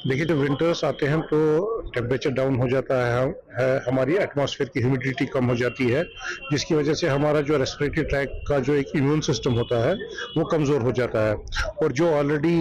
देखिए, जब विंटर्स आते हैं तो टेम्परेचर डाउन हो जाता है, हमारी एटमॉस्फेयर की ह्यूमिडिटी कम हो जाती है, जिसकी वजह से हमारा जो रेस्पिरेटरी ट्रैक का जो एक इम्यून सिस्टम होता है वो कमज़ोर हो जाता है। और जो ऑलरेडी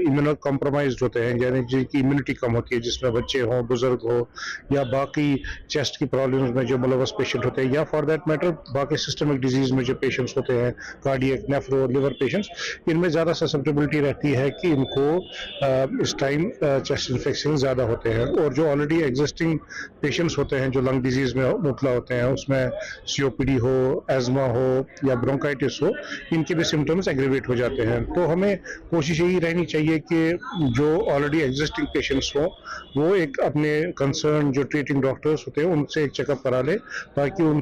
इम्यूनो कॉम्प्रोमाइज्ड होते हैं, यानी जिनकी इम्यूनिटी कम होती है, जिसमें बच्चे हों, बुजुर्ग हो या बाकी चेस्ट की प्रॉब्लम्स में जो मुलवस पेशेंट होते हैं, या फॉर दैट मैटर बाकी सिस्टमिक डिजीज में जो पेशेंट्स होते हैं, कार्डियक, नेफ्रो, लिवर पेशेंट्स, इनमें ज़्यादा ससेप्टेबिलिटी रहती है कि इनको इस टाइम चेस्ट इन्फेक्शन ज़्यादा होते हैं। और जो ऑलरेडी एग्जिस्टिंग पेशेंट्स होते हैं जो लंग डिजीज़ में मुबतला होते हैं, उसमें सीओपीडी हो, एज़मा हो या ब्रोंकाइटिस हो, इनके भी सिम्टम्स एग्रीवेट हो जाते हैं। तो हमें कोशिश यही रहनी चाहिए कि जो ऑलरेडी एग्जिस्टिंग पेशेंट्स हो वो एक अपने कंसर्न जो ट्रीटिंग डॉक्टर्स होते हैं उनसे एक चेकअप करा ले, ताकि उन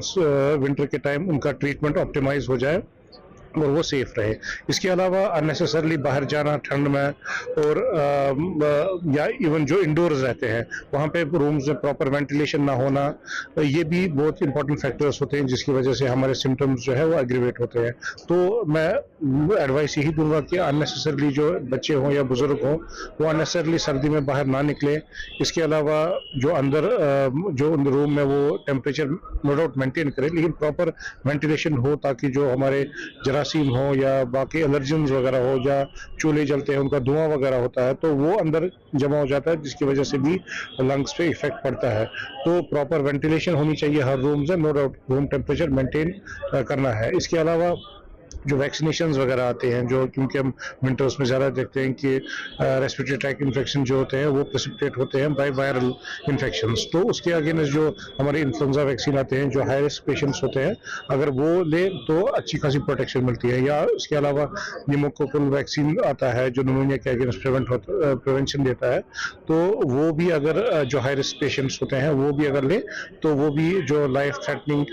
विंटर के टाइम उनका ट्रीटमेंट ऑप्टिमाइज हो जाए और वो सेफ रहे। इसके अलावा अननेसेसरली बाहर जाना ठंड में, और या इवन जो इंडोर्स रहते हैं वहाँ पे रूम्स में प्रॉपर वेंटिलेशन ना होना, ये भी बहुत इंपॉर्टेंट फैक्टर्स होते हैं जिसकी वजह से हमारे सिम्टम्स जो है वो एग्रीवेट होते हैं। तो मैं एडवाइस यही दूंगा कि अननेसेसरली जो बच्चे हों या बुजुर्ग हों वो अननेसेसरली सर्दी में बाहर ना निकले। इसके अलावा जो अंदर जो रूम में वो टेम्परेचर नो डाउट मेंटेन करें, लेकिन प्रॉपर वेंटिलेशन हो, ताकि जो हमारे जरासीम हो या बाकी एलर्जेंस वगैरह हो, या चूल्हे जलते हैं उनका धुआं वगैरह होता है तो वो अंदर जमा हो जाता है, जिसकी वजह से भी लंग्स पे इफेक्ट पड़ता है। तो प्रॉपर वेंटिलेशन होनी चाहिए हर रूम से, no doubt room temperature maintain करना है। इसके अलावा जो वैक्सीनेशंस वगैरह आते हैं, जो क्योंकि हम विंटर्स में ज़्यादा देखते हैं कि रेस्पिरेटरी ट्रैक इन्फेक्शन जो होते हैं वो प्रेसिपिटेट होते हैं बाय वायरल इन्फेक्शंस, तो उसके अगेंस्ट जो हमारे इन्फ्लुएंजा वैक्सीन आते हैं, जो हाई रिस्क पेशेंट्स होते हैं, अगर वो ले तो अच्छी खासी प्रोटेक्शन मिलती है। या इसके अलावा निमोकोकल वैक्सीन आता है जो निमोनिया के अगेंस्ट प्रिवेंशन देता है, तो वो भी अगर जो हाई रिस्क पेशेंट्स होते हैं वो भी अगर ले तो वो भी जो लाइफ थ्रेटनिंग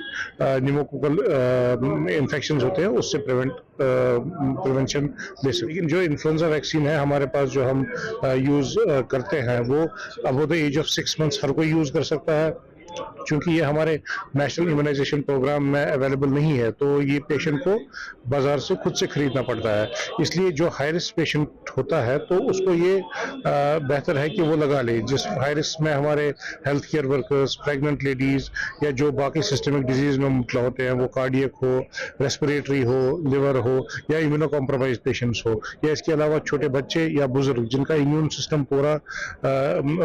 निमोकोकल इन्फेक्शंस होते हैं उससे प्रिवेंशन ले सकते। लेकिन जो इन्फ्लुएंजा वैक्सीन है हमारे पास जो हम यूज करते हैं वो अब द एज ऑफ 6 मंथ्स हर कोई यूज कर सकता है, क्योंकि ये हमारे नेशनल इम्यूनाइजेशन प्रोग्राम में अवेलेबल नहीं है, तो ये पेशेंट को बाजार से खुद से खरीदना पड़ता है। इसलिए जो हाई रिस्क पेशेंट होता है तो उसको ये बेहतर है कि वो लगा ले। जिस हाई रिस्क में हमारे health care workers, pregnant ladies या जो बाकी सिस्टमिक डिजीज में मुबतला होते हैं, वो कार्डियक हो, रेस्पिरेटरी हो, लिवर हो या इम्यूनो कॉम्प्रोमाइज पेशेंट्स हो, या इसके अलावा छोटे बच्चे या बुजुर्ग जिनका इम्यून सिस्टम पूरा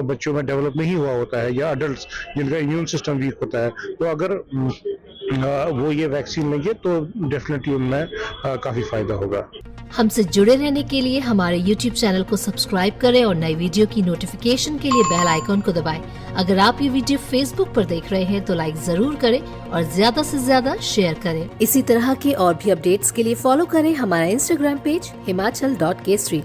बच्चों में डेवलप नहीं हुआ होता है, या अडल्ट जिनका इम्यून सिस्टम वीक होता है, तो अगर वो ये वैक्सीन लेंगे तो डेफिनेटली उनमें काफी फायदा होगा। हमसे जुड़े रहने के लिए हमारे YouTube चैनल को सब्सक्राइब करें और नई वीडियो की नोटिफिकेशन के लिए बेल आइकॉन को दबाएं। अगर आप ये वीडियो Facebook पर देख रहे हैं तो लाइक जरूर करें और ज्यादा से ज्यादा शेयर करें। इसी तरह के और भी अपडेट्स के लिए फॉलो करें हमारा Instagram पेज himachal.kesri।